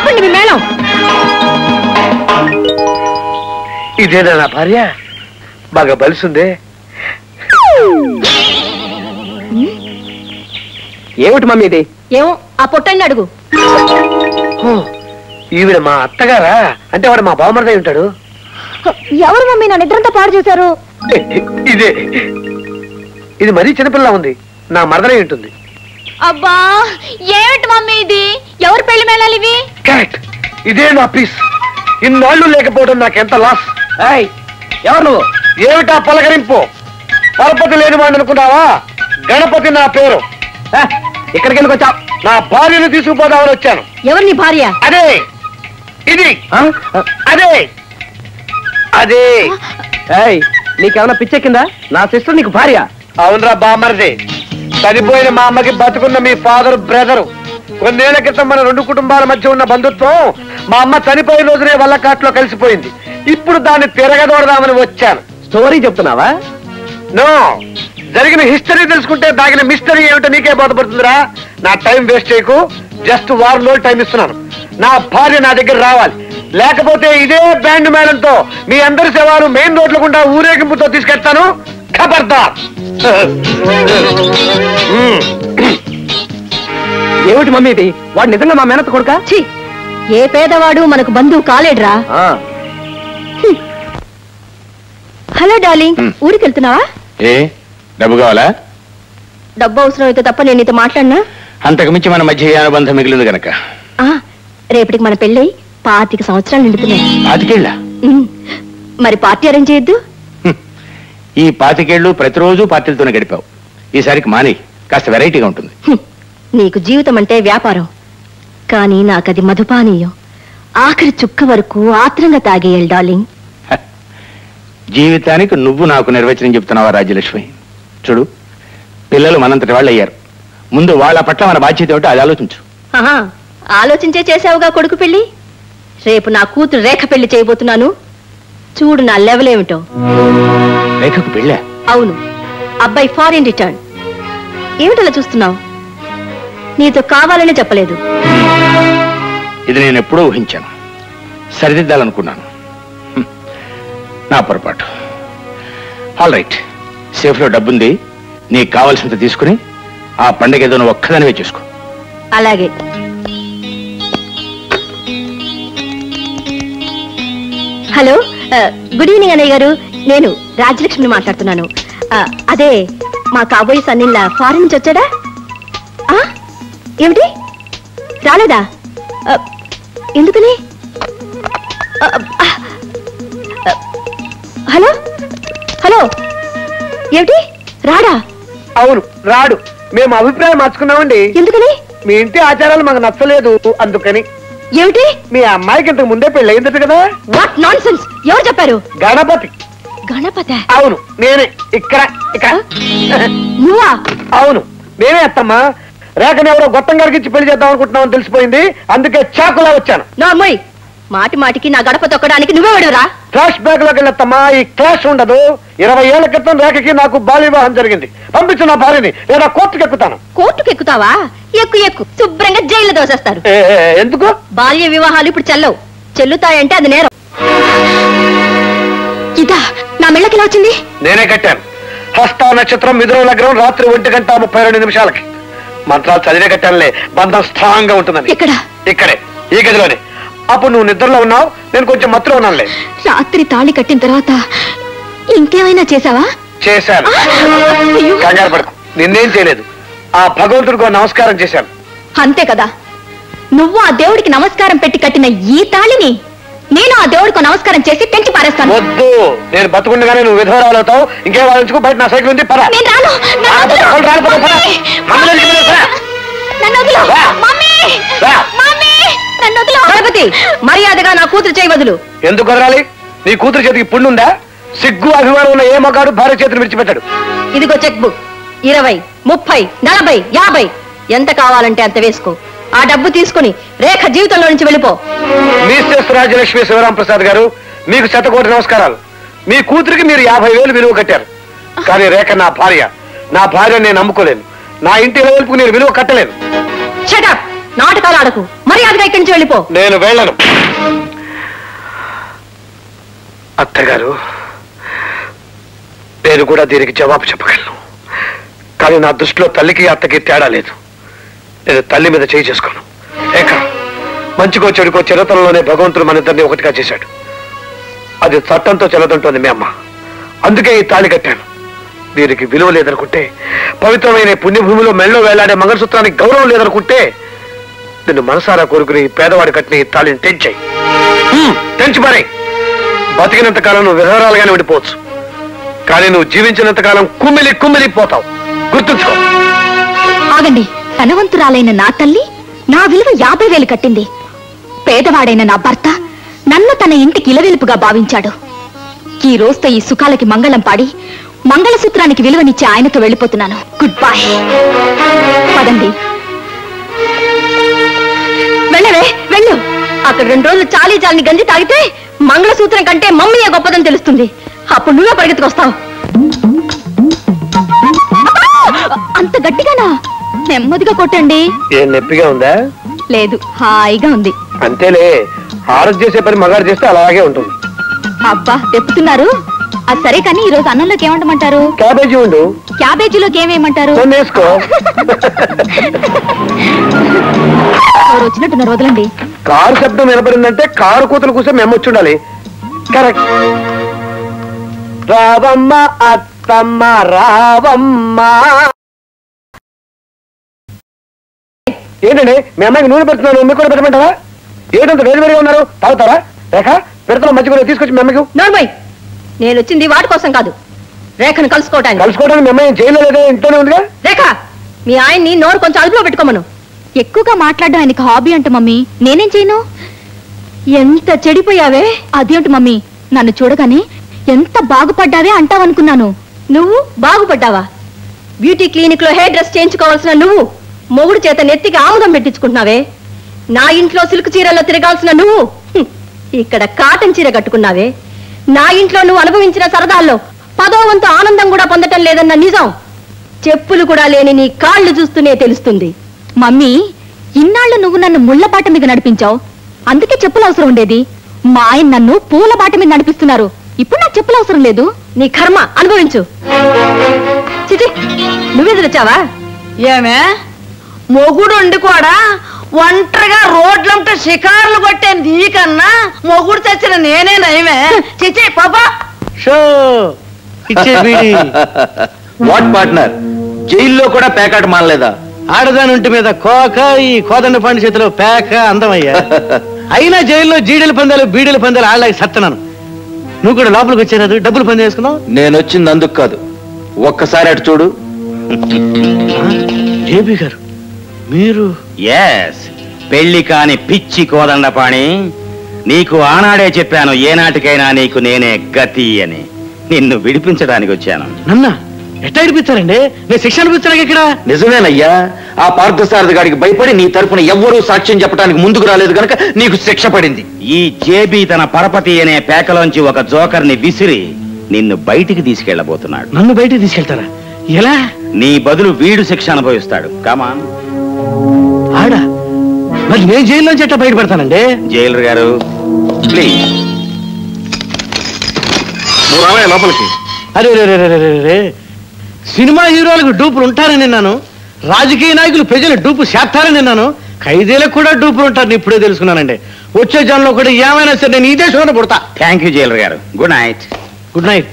ఆపండి మీ మేళం. ఇదేనా నా భార్య? బాగా బలిసిందే. ఏమిటి మమ్మీ ఇది? ఏమో ఆ పొట్టండి అడుగు. ఈవిడ మా అత్తగారా? అంటే వాడు మా బావమరిదై ఉంటాడు. ఎవరు మమ్మీ నా నిద్రంతా పాడు చేశారు? ఇదే, ఇది మరీ చిన్నపిల్ల ఉంది. నా మరదలై ఉంటుంది. అబ్బా ఏమిటి మమ్మీ ఇది? ఎవరు పెళ్లి మేళాలు ఇవి? కరెక్ట్, ఇదే నా పీస్. ఇన్నాళ్ళు లేకపోవడం నాకెంత లాస్. ఎవరు నువ్వు? ఏమిటా పలకరింపు? పరపతి లేని వాడిని అనుకున్నావా? గణపతి నా పేరు. ఇక్కడికి ఎందుకు వచ్చావు? నా భార్యను తీసుకుపోదామని వచ్చాను. ఎవరు నీ భార్య? అదే, ఇది, అదే అదే. నీకేమన్నా పిచ్చెక్కిందా? నా సిస్టర్ నీకు భార్య? అవునరా బామర్ది. చనిపోయిన మా అమ్మకి బతుకున్న మీ ఫాదర్ బ్రదరు. కొన్నేళ్ల క్రితం మన రెండు కుటుంబాల మధ్య ఉన్న బంధుత్వం మా అమ్మ చనిపోయిన రోజునే వల్లకాట్లో కలిసిపోయింది. ఇప్పుడు దాన్ని తిరగదోడదామని వచ్చాను. స్టోరీ చెప్తున్నావా? నో, జరిగిన హిస్టరీ తెలుసుకుంటే దాగిన మిస్టరీ ఏమిటో నీకే బోధపడుతుందిరా. నా టైం వేస్ట్ చేయకు. జస్ట్ వారం రోజులు టైం ఇస్తున్నాను. నా భార్య నా దగ్గర రావాలి. లేకపోతే ఇదే బ్యాండ్ మేళంతో మీ అందరి శవాలు మెయిన్ రోడ్ల గుండా ఊరేగింపుతో తీసుకెళ్తాను. ఖబర్దార్. ఏమిటి మమ్మీ ఇది? వాడు నిజంగా మా మేనత్త కొడుకా? ఏ పేదవాడు మనకు బంధువు కాలేడ్రా. హలో డార్లింగ్, ఊరికి వెళ్తున్నావా? ఏ డబ్బు కావాలా? డబ్బు అవసరం అయితే తప్ప నేను నీతో మాట్లాడినా. అంతకు మించి మన మధ్య ఏ అనుబంధం మిగిలింది గనక. రేపటికి మన పెళ్ళి 25 సంవత్సరాలు నిండుతున్నాయి. 25 మరి పార్టీ అరేంజ్ చేయొద్దు? ఈ 25 ప్రతిరోజు పార్టీలతోనే గడిపావు. ఈసారికి మాని, కాస్త వెరైటీగా ఉంటుంది. నీకు జీవితం అంటే వ్యాపారం, కానీ నాకది మధుపానీయం. ఆఖరి చుక్క వరకు ఆత్రంగా తాగేయాలి డార్లింగ్. జీవితానికి నువ్వు నాకు నిర్వచనం చెప్తున్నావా రాజ్యలక్ష్మి? చూడు, పిల్లలు మనంతటి వాళ్ళు అయ్యారు. ముందు వాళ్ళ పట్ల మన బాధ్యత ఏమిటో అది ఆలోచించు. ఆలోచించే చేసావుగా కొడుకు పెళ్లి. రేపు నా కూతురు రేఖ పెళ్లి చేయబోతున్నాను. చూడు నా లెవెల్ ఏమిటో. రేఖకు పెళ్ళా? అవును, అబ్బాయి ఫారిన్ రిటర్న్. ఏమిటలా చూస్తున్నావు? నీతో కావాలనే చెప్పలేదు. ఇది నేను ఎప్పుడూ ఊహించాను, సరిదిద్దాలనుకున్నాను. నా పొరపాటు. ఆల్ రైట్, సేఫ్లో డబ్బుంది. నీకు కావాల్సినంత తీసుకుని ఆ పండుగ ఏదో నువ్వు ఒక్కదానివే చూసుకో. అలాగే. హలో, గుడ్ ఈవినింగ్ అన్నయ్య గారు. నేను రాజ్యలక్ష్మిని మాట్లాడుతున్నాను. అదే మా కాబోయే సన్నిళ్ళ ఫారిన్ నుంచి వచ్చాడా? ఏమిటి రాలేదా? ఎందుకని? హలో హలో, ఏమిటి రాడా? అవును, రాడు. మేము అభిప్రాయం మార్చుకున్నామండి. ఎందుకని? మీ ఇంటి ఆచారాలు మాకు నచ్చలేదు, అందుకని. ఏమిటి? మీ అమ్మాయికి ఇంతకు ముందే పెళ్లి అయిందట కదా? What non sense! ఎవరు చెప్పారు? గణపతి. గణపతి? అవును, నేనే. ఇక్కడ ఇక్కడ. నువ్వా? అవును, నేనే అత్తమ్మా. రేఖని ఎవరో గొట్టం గారికి ఇచ్చి పెళ్లి చేద్దాం అనుకుంటున్నామని తెలిసిపోయింది. అందుకే చాకులా వచ్చాను. నోర్మోయ్, మాటి మాటికి నా గడప తొక్కడానికి నువ్వే విడవరా? ఫ్లాష్ బ్యాక్ లోకి వెళ్ళొత్తమ్మా. ఈ క్లాష్ ఉండదు. 20 ఏళ్ల క్రితం రేఖకి నాకు బాల్య వివాహం జరిగింది. పంపించు నా భార్యని, లేదా కోర్టుకు ఎక్కుతాను. కోర్టుకు ఎక్కుతావా? ఎక్కు ఎక్కు, శుభ్రంగా జైల్లో దోసేస్తారు. ఎందుకు? బాల్య వివాహాలు ఇప్పుడు చెల్లవు. చెల్లుతాయంటే అది నేరం. ఇదా నా మెళ్ళకి ఎలా వచ్చింది? నేనే కట్టాను. హస్త నక్షత్రం, మిథున లగ్నం, రాత్రి 1:32 మంత్రాలు చదివే కట్టానులే. బంధం స్ట్రాంగ్ గా ఉంటుందని. ఎక్కడ? ఇక్కడే, ఈ గదిలోనే. అప్పుడు నువ్వు నిద్రలో ఉన్నావు, నేను కొంచెం మత్తులో ఉన్నానులే. రాత్రి తాళి కట్టిన తర్వాత ఇంకేమైనా చేసావా? చేశాను. కంగారు పడకు, నిన్నేం చేయలేదు. ఆ భగవంతుడికి నమస్కారం చేశాను. అంతే కదా. నువ్వు ఆ దేవుడికి నమస్కారం పెట్టి కట్టిన ఈ తాళిని నేను ఆ దేవుడికి నమస్కారం చేసి పెంచి పారేస్తాను. వద్దు, నేను బతుకుండగానే నువ్వు విధవరాలు అవుతావు. ఇంకే వాళ్ళకు బయట నా సైకిల్ ఉంది. పద. నేను రాను. గణపతి, మర్యాదగా నా కూతురు చేయి వదులు. ఎందుకు వదలాలి? నీ కూతురు చేతికి పుండుందా? సిగ్గు అభిమానం ఉన్న ఏ మగాడు భార్య చేతిని విడిచిపెట్టాడు. ఇదిగో చెక్ బుక్. 20, 30, 40, 50 ఎంత కావాలంటే అంత వేసుకో. ఆ డబ్బు తీసుకుని రేఖ జీవితంలో నుంచి వెళ్ళిపో. మిస్సెస్ రాజ్యలక్ష్మి శివరాం ప్రసాద్ గారు, మీకు 100 కోట్ల నమస్కారాలు. మీ కూతురికి మీరు 50,000 విలువ కట్టారు. కానీ రేఖ నా భార్య. నా భార్య నేను నమ్ముకోలేను. నా ఇంటి వెలుపుకు నేను విలువ కట్టలేను. Shut up. నాటకాలు ఆడకు మర్యాదగా ఇక్కడి నుంచి వెళ్ళిపో. నేను వెళ్ళను. అత్తగారు, నేను కూడా దీనికి జవాబు చెప్పగలను. కానీ నా దృష్టిలో తల్లికి అత్తకి తేడా లేదు. నేను తల్లి మీద చేయి చేసుకోను. ఏక మంచికో చెడుకో చిరతనంలోనే భగవంతుడు మన ఇద్దరిని ఒకటిగా చేశాడు. అది చట్టంతో చెల్లదంటోంది మీ అమ్మ. అందుకే ఈ తాళి కట్టాను. దీనికి విలువ లేదనుకుంటే, పవిత్రమైన పుణ్యభూమిలో మెళ్ళో వేలాడే మంగళసూత్రానికి గౌరవం లేదనుకుంటే, నిన్ను మనసారా కోరుకుని పేదవాడి కట్టిన ఈ తాళిని తెంచాయి. తెంచి మరే. బతికినంత కాలం నువ్వు విధవరాలుగానే ఉండిపోవచ్చు. కానీ నువ్వు జీవించినంత కాలం కుమ్మిలి కుమ్మిలి పోతావు. గుర్తుంచుకో. ఆగండి. ధనవంతురాలైన నా తల్లి నా విలువ 50,000 కట్టింది. పేదవాడైన నా భర్త నన్ను తన ఇంటికి ఇలవెలుపుగా భావించాడు. ఈ రోజుతో ఈ సుఖాలకి మంగళం పాడి మంగళసూత్రానికి విలువనిచ్చే ఆయనతో వెళ్ళిపోతున్నాను. Good bye. పదండి. వెళ్ళవే వెళ్ళు. అక్కడ 2 రోజులు చాలీని గంజి తాగితే మంగళసూత్రం కంటే మమ్మీయే గొప్పదని తెలుస్తుంది. అప్పుడు నువ్వే పరిగెత్తుకొస్తావు. అంత గట్టిగానా? నెమ్మదిగా కొట్టండి. ఏం నొప్పిగా ఉందా? లేదు, హాయిగా ఉంది. అంతేలే, ఆరోగ్య చేసే పని మగాడు చేస్తే అలాగే ఉంటుంది. అబ్బా తెప్పుతున్నారు. అది సరే కానీ ఈ రోజు అన్నంలోకి ఏమంటమంటారు? క్యాబేజీ ఉండు. క్యాబేజీలోకి ఏమేమంటారు? వేసుకో. వచ్చినట్టున్నారు, వదలండి. కారు శబ్దం వినపడిందంటే కారు కూతురు కూసే మెమ్మొచ్చి ఉండాలి. కరెక్ట్. రావమ్మ అత్తమ్మ రావమ్మ. ఏంటండి మీ అమ్మాయికి నూనె పెడుతున్నాను, మీకు కూడా పెట్టమంటారా? ఏంటంత వేరు వేరుగా ఉన్నారు? తాగుతారా? రేఖ పెడతాను, మంచి కూడా తీసుకొచ్చి మీ అమ్మకి. నోర్మై, నేను వచ్చింది వాటి కోసం కాదు, రేఖను కలుసుకోవటానికి. కలుసుకోవడానికి మీ అమ్మాయి జైల్లో లేదా, ఇంట్లోనే ఉందిగా? రేఖ, మీ ఆయన్ని నోరు కొంచెం అదుపులో పెట్టుకోమను. ఎక్కువగా మాట్లాడడం ఆయనకి హాబీ అంట మమ్మీ. నేనేం చేయను? ఎంత చెడిపోయావే. అదేంటి మమ్మీ, నన్ను చూడగానే ఎంత బాగుపడ్డావే అంటావనుకున్నాను. నువ్వు బాగుపడ్డావా? బ్యూటీ క్లినిక్ లో హెయిర్ డ్రెస్ చేయించుకోవాల్సిన నువ్వు మొగుడు చేత నెత్తికి ఆముదం పెట్టించుకుంటున్నావే. నా ఇంట్లో సిల్క్ చీరల్లో తిరగాల్సిన నువ్వు ఇక్కడ కాటన్ చీర కట్టుకున్నావే. నా ఇంట్లో నువ్వు అనుభవించిన సరదాల్లో 10వ వంతు ఆనందం కూడా పొందటం లేదన్న నిజం చెప్పులు కూడా లేని నీ కాళ్ళు చూస్తూనే తెలుస్తుంది. మమ్మీ, ఇన్నాళ్ళు నువ్వు నన్ను ముళ్ళబాట మీద నడిపించావు, అందుకే చెప్పులు అవసరం ఉండేది. మా ఆయన నన్ను పూల బాట మీద నడిపిస్తున్నారు, ఇప్పుడు నాకు చెప్పులు అవసరం లేదు. నీ కర్మ అనుభవించు. చిచి, నువ్వెదురొచ్చావా? ఏమే మొగుడు ఉండి కూడా ఒంటరిగా రోడ్లంటే షికారులు కొట్టే నీకన్నా మొగుడు చచ్చిన నేనే నయమే. చిచి పాపా. వాట్ పార్ట్నర్, జైల్లో కూడా పేకాట మానలేదా? ఆడదానుంటి మీద కోక, ఈ కోదండ పండు చేతిలో పేక అందమయ్యా. అయినా జైల్లో జీడీల పందాలు బీడీల పందాలు ఆడలేక సత్తనాను. నువ్వు కూడా లోపలికి వచ్చేరాదు, డబ్బులు పంది వేసుకున్నావు. నేను వచ్చింది అందుకు కాదు, ఒక్కసారి అటు చూడు. జేబీ గారు మీరు? ఎస్, పెళ్లి కాని పిచ్చి కోదండపాణి. నీకు ఆనాడే చెప్పాను, ఏనాటికైనా నీకు నేనే గతి అని. నిన్ను విడిపించడానికి వచ్చాను. నన్నా ఎట్లా విడిపించారండి? నేను శిక్ష అనిపించాను ఇక్కడ. నిజమేనయ్యా, ఆ పార్థసారథి గారికి భయపడి నీ తరపున ఎవ్వరూ సాక్ష్యం చెప్పడానికి ముందుకు రాలేదు గనక నీకు శిక్ష పడింది. ఈ జేబీ తన పరపతి అనే పేకలోంచి ఒక జోకర్ని విసిరి నిన్ను బయటికి తీసుకెళ్లబోతున్నాడు. నన్ను బయటికి తీసుకెళ్తారా? ఎలా? నీ బదులు వీడు శిక్ష అనుభవిస్తాడు. కమాన్. ఆడా? మరి నేను జైల్లోంచి ఎట్లా బయటపడతానండి? జైలర్ గారు ప్లీజ్. నువ్వు రావయ్యా లోపలికి. అరే రే, సినిమా హీరోలకు డూపులు ఉంటారని విన్నాను, రాజకీయ నాయకులు ప్రజలు డూపు చేస్తారని విన్నాను, ఖైదీలకు కూడా డూపులు ఉంటారని ఇప్పుడే తెలుసుకున్నానండి. వచ్చే జనంలో కూడా ఏమైనా సరే నేను ఈ దేశంలో పుడతా. థ్యాంక్ యూ జైలర్ గారు. Good night. Good night.